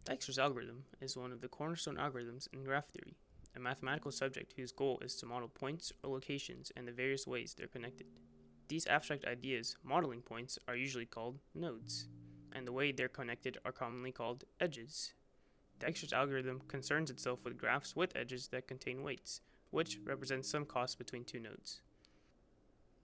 Dijkstra's algorithm is one of the cornerstone algorithms in graph theory, a mathematical subject whose goal is to model points or locations and the various ways they're connected. These abstract ideas, modeling points, are usually called nodes, and the way they're connected are commonly called edges. Dijkstra's algorithm concerns itself with graphs with edges that contain weights, which represents some cost between two nodes.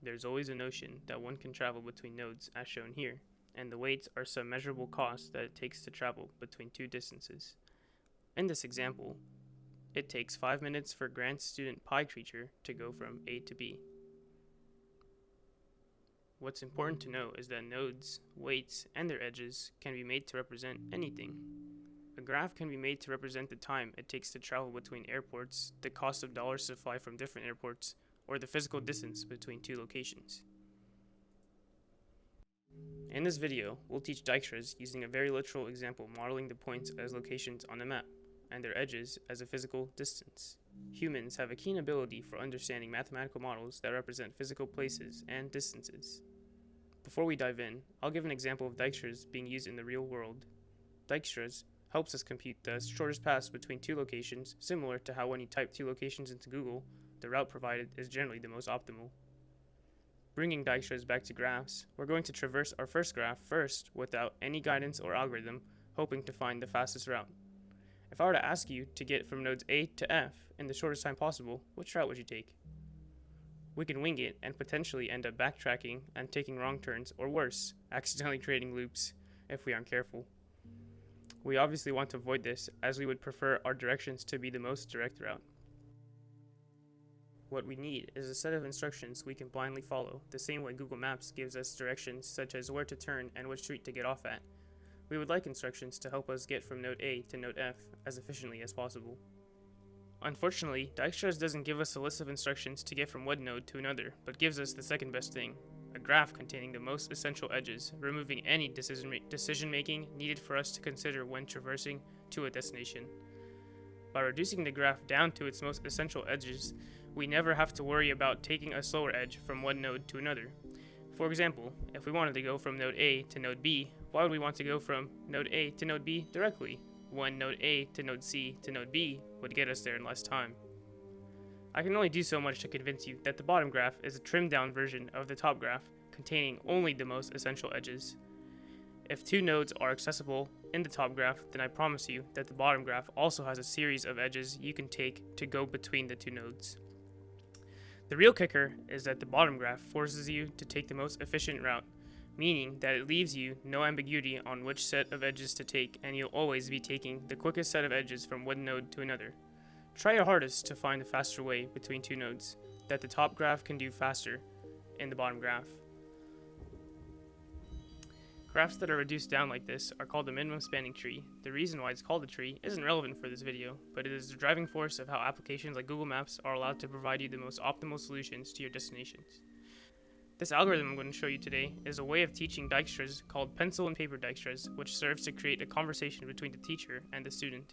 There's always a notion that one can travel between nodes, as shown here, and the weights are some measurable cost that it takes to travel between two distances. In this example, it takes 5 minutes for grand student pi creature to go from A to B. What's important to know is that nodes, weights, and their edges can be made to represent anything. A graph can be made to represent the time it takes to travel between airports, the cost of dollars to fly from different airports, or the physical distance between two locations. In this video, we'll teach Dijkstra's using a very literal example modeling the points as locations on a map, and their edges as a physical distance. Humans have a keen ability for understanding mathematical models that represent physical places and distances. Before we dive in, I'll give an example of Dijkstra's being used in the real world. Dijkstra's helps us compute the shortest path between two locations, similar to how when you type two locations into Google, the route provided is generally the most optimal. Bringing Dijkstra's back to graphs, we're going to traverse our first graph first without any guidance or algorithm, hoping to find the fastest route. If I were to ask you to get from nodes A to F in the shortest time possible, which route would you take? We can wing it and potentially end up backtracking and taking wrong turns, or worse, accidentally creating loops if we aren't careful. We obviously want to avoid this, as we would prefer our directions to be the most direct route. What we need is a set of instructions we can blindly follow, the same way Google Maps gives us directions such as where to turn and which street to get off at. We would like instructions to help us get from node A to node F as efficiently as possible. Unfortunately, Dijkstra's doesn't give us a list of instructions to get from one node to another, but gives us the second best thing, a graph containing the most essential edges, removing any decision-making needed for us to consider when traversing to a destination. By reducing the graph down to its most essential edges, we never have to worry about taking a slower edge from one node to another. For example, if we wanted to go from node A to node B, why would we want to go from node A to node B directly, when node A to node C to node B would get us there in less time? I can only do so much to convince you that the bottom graph is a trimmed down version of the top graph, containing only the most essential edges. If two nodes are accessible in the top graph, then I promise you that the bottom graph also has a series of edges you can take to go between the two nodes. The real kicker is that the bottom graph forces you to take the most efficient route, meaning that it leaves you no ambiguity on which set of edges to take, and you'll always be taking the quickest set of edges from one node to another. Try your hardest to find a faster way between two nodes that the top graph can do faster in the bottom graph. Graphs that are reduced down like this are called a minimum spanning tree. The reason why it's called a tree isn't relevant for this video, but it is the driving force of how applications like Google Maps are allowed to provide you the most optimal solutions to your destinations. This algorithm I'm going to show you today is a way of teaching Dijkstra's called pencil and paper Dijkstra's, which serves to create a conversation between the teacher and the student.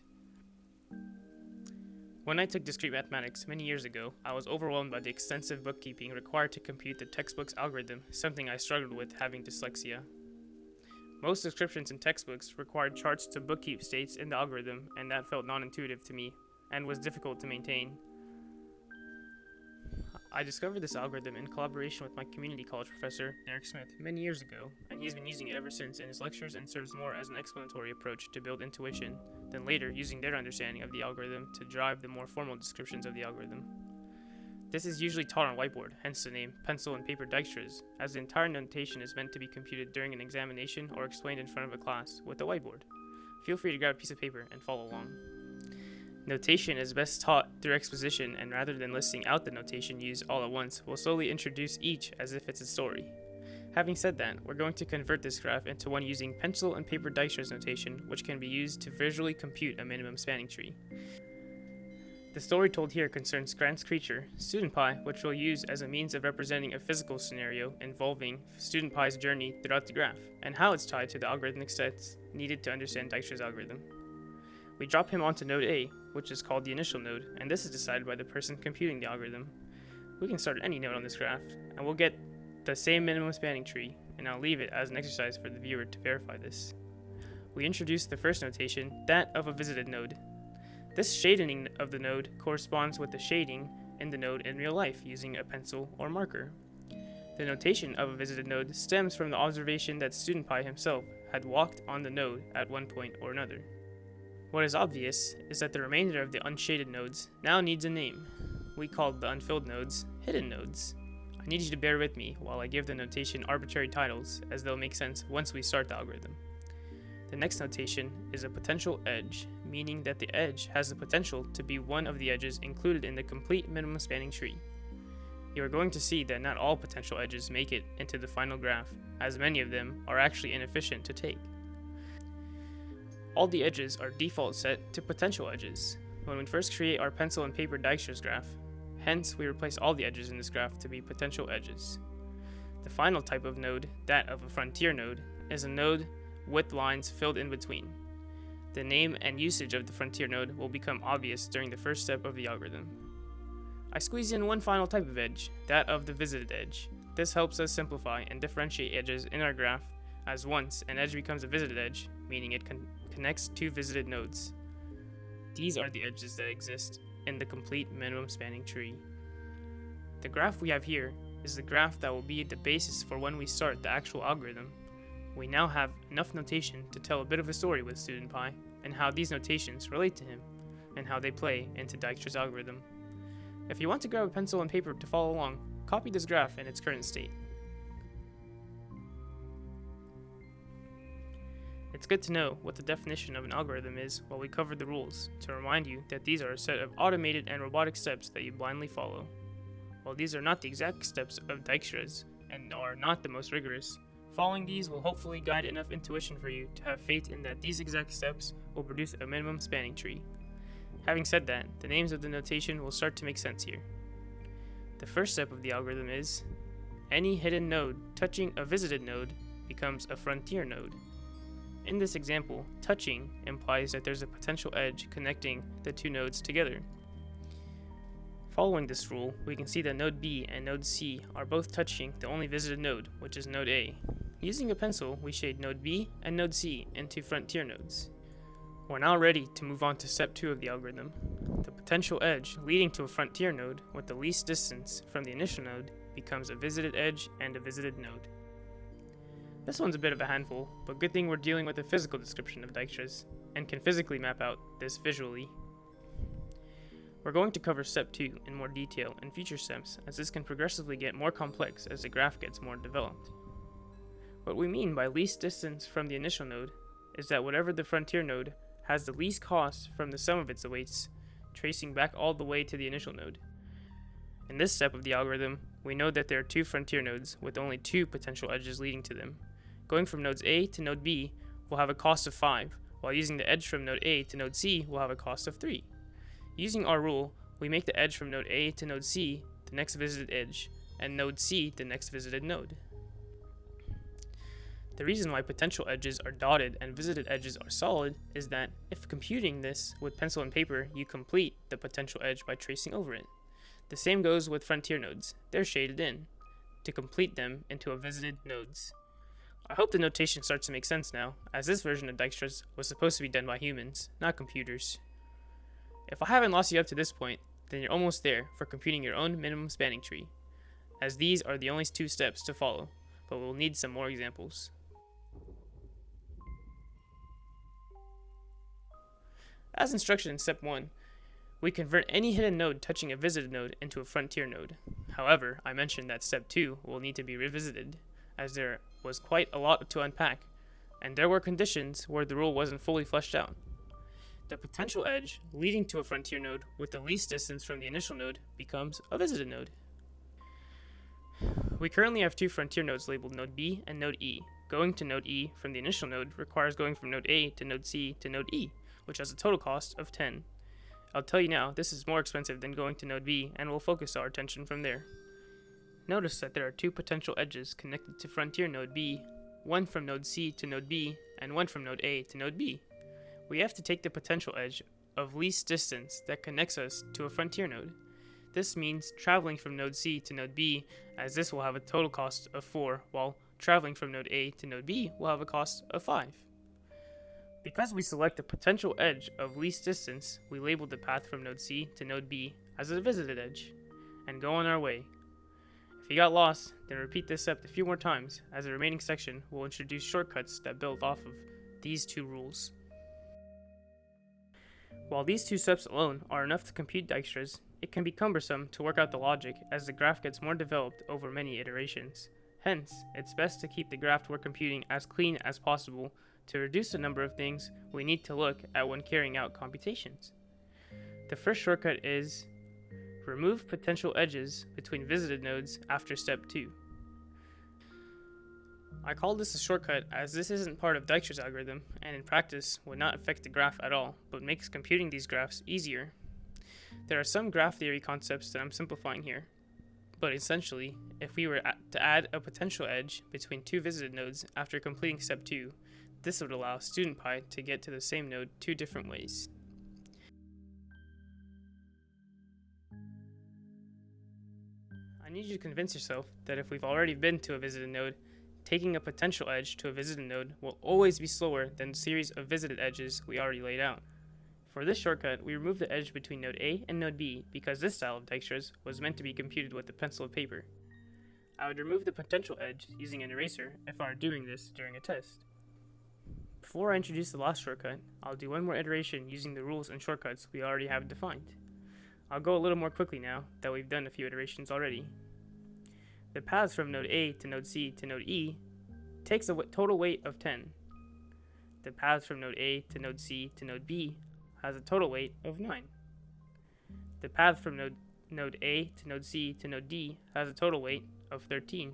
When I took discrete mathematics many years ago, I was overwhelmed by the extensive bookkeeping required to compute the textbook's algorithm, something I struggled with having dyslexia. Most descriptions in textbooks required charts to bookkeep states in the algorithm, and that felt non-intuitive to me, and was difficult to maintain. I discovered this algorithm in collaboration with my community college professor, Derek Smith, many years ago, and he's been using it ever since in his lectures and serves more as an explanatory approach to build intuition, than later using their understanding of the algorithm to drive the more formal descriptions of the algorithm. This is usually taught on whiteboard, hence the name pencil and paper Dijkstra's, as the entire notation is meant to be computed during an examination or explained in front of a class with a whiteboard. Feel free to grab a piece of paper and follow along. Notation is best taught through exposition, and rather than listing out the notation used all at once, we'll slowly introduce each as if it's a story. Having said that, we're going to convert this graph into one using pencil and paper Dijkstra's notation, which can be used to visually compute a minimum spanning tree. The story told here concerns Grant's creature, Student Pi, which we'll use as a means of representing a physical scenario involving Student Pi's journey throughout the graph, and how it's tied to the algorithmic steps needed to understand Dijkstra's algorithm. We drop him onto node A, which is called the initial node, and this is decided by the person computing the algorithm. We can start at any node on this graph, and we'll get the same minimum spanning tree, and I'll leave it as an exercise for the viewer to verify this. we introduce the first notation, that of a visited node. This shading of the node corresponds with the shading in the node in real life using a pencil or marker. The notation of a visited node stems from the observation that StudentPy himself had walked on the node at one point or another. What is obvious is that the remainder of the unshaded nodes now needs a name. We called the unfilled nodes hidden nodes. I need you to bear with me while I give the notation arbitrary titles, as they'll make sense once we start the algorithm. The next notation is a potential edge, meaning that the edge has the potential to be one of the edges included in the complete minimum spanning tree. You are going to see that not all potential edges make it into the final graph, as many of them are actually inefficient to take. All the edges are default set to potential edges when we first create our pencil and paper Dijkstra's graph. Hence, we replace all the edges in this graph to be potential edges. The final type of node, that of a frontier node, is a node with lines filled in between. The name and usage of the frontier node will become obvious during the first step of the algorithm. I squeeze in one final type of edge, that of the visited edge. This helps us simplify and differentiate edges in our graph, as once an edge becomes a visited edge, meaning it connects two visited nodes. These are the edges that exist in the complete minimum spanning tree. The graph we have here is the graph that will be the basis for when we start the actual algorithm. We now have enough notation to tell a bit of a story with StudentPy and how these notations relate to him and how they play into Dijkstra's algorithm. If you want to grab a pencil and paper to follow along, copy this graph in its current state. It's good to know what the definition of an algorithm is while we cover the rules, to remind you that these are a set of automated and robotic steps that you blindly follow. While these are not the exact steps of Dijkstra's and are not the most rigorous, following these will hopefully guide enough intuition for you to have faith in that these exact steps will produce a minimum spanning tree. Having said that, the names of the notation will start to make sense here. The first step of the algorithm is, any hidden node touching a visited node becomes a frontier node. In this example, touching implies that there's a potential edge connecting the two nodes together. Following this rule, we can see that node B and node C are both touching the only visited node, which is node A. Using a pencil, we shade node B and node C into frontier nodes. We're now ready to move on to step 2 of the algorithm. The potential edge leading to a frontier node with the least distance from the initial node becomes a visited edge and a visited node. This one's a bit of a handful, but good thing we're dealing with a physical description of Dijkstra's and can physically map out this visually. We're going to cover step 2 in more detail in future steps, as this can progressively get more complex as the graph gets more developed. What we mean by least distance from the initial node is that whatever the frontier node has the least cost from the sum of its weights, tracing back all the way to the initial node. In this step of the algorithm, we know that there are 2 frontier nodes with only 2 potential edges leading to them. Going from nodes A to node B will have a cost of 5, while using the edge from node A to node C will have a cost of 3. Using our rule, we make the edge from node A to node C the next visited edge, and node C the next visited node. The reason why potential edges are dotted and visited edges are solid is that if computing this with pencil and paper, you complete the potential edge by tracing over it. The same goes with frontier nodes. They're shaded in to complete them into a visited nodes. I hope the notation starts to make sense now, as this version of Dijkstra's was supposed to be done by humans, not computers. If I haven't lost you up to this point, then you're almost there for computing your own minimum spanning tree, as these are the only 2 steps to follow, but we'll need some more examples. As instructed in step 1, we convert any hidden node touching a visited node into a frontier node. However, I mentioned that step 2 will need to be revisited, as there was quite a lot to unpack, and there were conditions where the rule wasn't fully fleshed out. The potential edge leading to a frontier node with the least distance from the initial node becomes a visited node. We currently have 2 frontier nodes labeled node B and node E. Going to node E from the initial node requires going from node A to node C to node E, which has a total cost of 10. I'll tell you now, this is more expensive than going to node B, and we'll focus our attention from there. Notice that there are 2 potential edges connected to frontier node B, one from node C to node B, and one from node A to node B. We have to take the potential edge of least distance that connects us to a frontier node. This means traveling from node C to node B, as this will have a total cost of 4, while traveling from node A to node B will have a cost of 5. Because we select the potential edge of least distance, we label the path from node C to node B as a visited edge, and go on our way. If you got lost, then repeat this step a few more times, as the remaining section will introduce shortcuts that build off of these two rules. While these two steps alone are enough to compute Dijkstras, it can be cumbersome to work out the logic as the graph gets more developed over many iterations. Hence, it's best to keep the graph we're computing as clean as possible to reduce the number of things we need to look at when carrying out computations. The first shortcut is remove potential edges between visited nodes after step 2. I call this a shortcut as this isn't part of Dijkstra's algorithm and in practice would not affect the graph at all, but makes computing these graphs easier. There are some graph theory concepts that I'm simplifying here, but essentially, if we were to add a potential edge between two visited nodes after completing step 2, this would allow student pi to get to the same node two different ways. I need you to convince yourself that if we've already been to a visited node, taking a potential edge to a visited node will always be slower than the series of visited edges we already laid out. For this shortcut, we remove the edge between node A and node B because this style of Dijkstra's was meant to be computed with a pencil and paper. I would remove the potential edge using an eraser if I were doing this during a test. Before I introduce the last shortcut, I'll do one more iteration using the rules and shortcuts we already have defined. I'll go a little more quickly now that we've done a few iterations already. The paths from node A to node C to node E takes a total weight of 10. The paths from node A to node C to node B has a total weight of 9. The path from node A to node C to node D has a total weight of 13.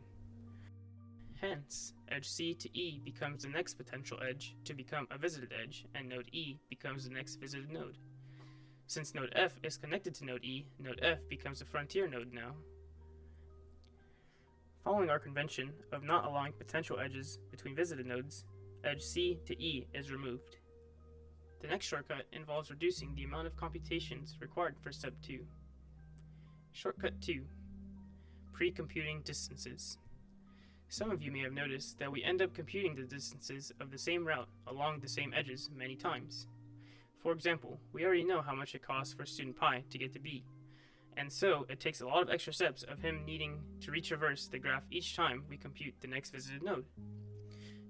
Hence, edge C to E becomes the next potential edge to become a visited edge, and node E becomes the next visited node. Since node F is connected to node E, node F becomes a frontier node now. Following our convention of not allowing potential edges between visited nodes, edge C to E is removed. The next shortcut involves reducing the amount of computations required for step 2. Shortcut 2. Pre-computing distances. Some of you may have noticed that we end up computing the distances of the same route along the same edges many times. For example, we already know how much it costs for student pi to get to B, and so it takes a lot of extra steps of him needing to retraverse the graph each time we compute the next visited node.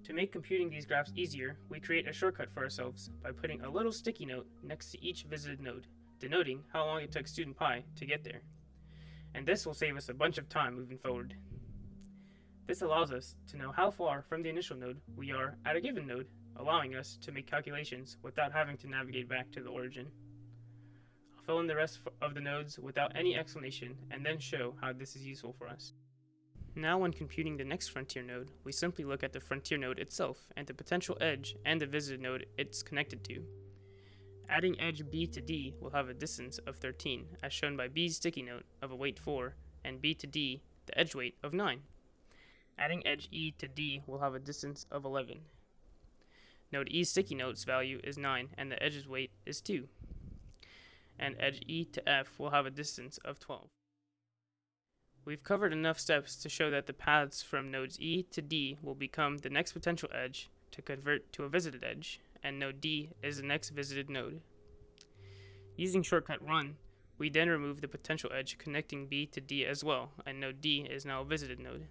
To make computing these graphs easier, we create a shortcut for ourselves by putting a little sticky note next to each visited node, denoting how long it took student pi to get there. And this will save us a bunch of time moving forward. This allows us to know how far from the initial node we are at a given node, allowing us to make calculations without having to navigate back to the origin. I'll fill in the rest of the nodes without any explanation and then show how this is useful for us. Now when computing the next frontier node, we simply look at the frontier node itself and the potential edge and the visited node it's connected to. Adding edge B to D will have a distance of 13, as shown by B's sticky note of a weight 4, and B to D, the edge weight of 9. Adding edge E to D will have a distance of 11. Node E's sticky note's value is 9 and the edge's weight is 2. And edge E to F will have a distance of 12. We've covered enough steps to show that the paths from nodes E to D will become the next potential edge to convert to a visited edge, and node D is the next visited node. Using shortcut run, we then remove the potential edge connecting B to D as well, and node D is now a visited node.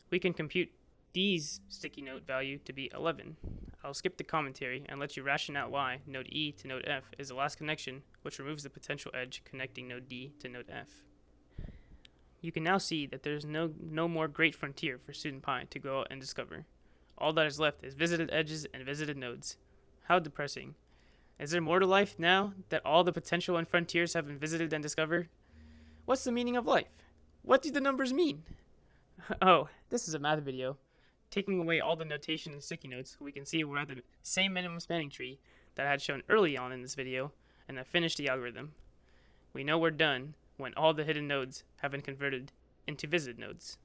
We can compute D's sticky note value to be 11. I'll skip the commentary and let you ration out why node E to node F is the last connection, which removes the potential edge connecting node D to node F. You can now see that there's no more great frontier for student pi to go out and discover. All that is left is visited edges and visited nodes. How depressing. Is there more to life now that all the potential and frontiers have been visited and discovered? What's the meaning of life? What do the numbers mean? Oh, this is a math video. Taking away all the notation and sticky notes, we can see we're at the same minimum spanning tree that I had shown early on in this video, and I finished the algorithm. We know we're done when all the hidden nodes have been converted into visited nodes.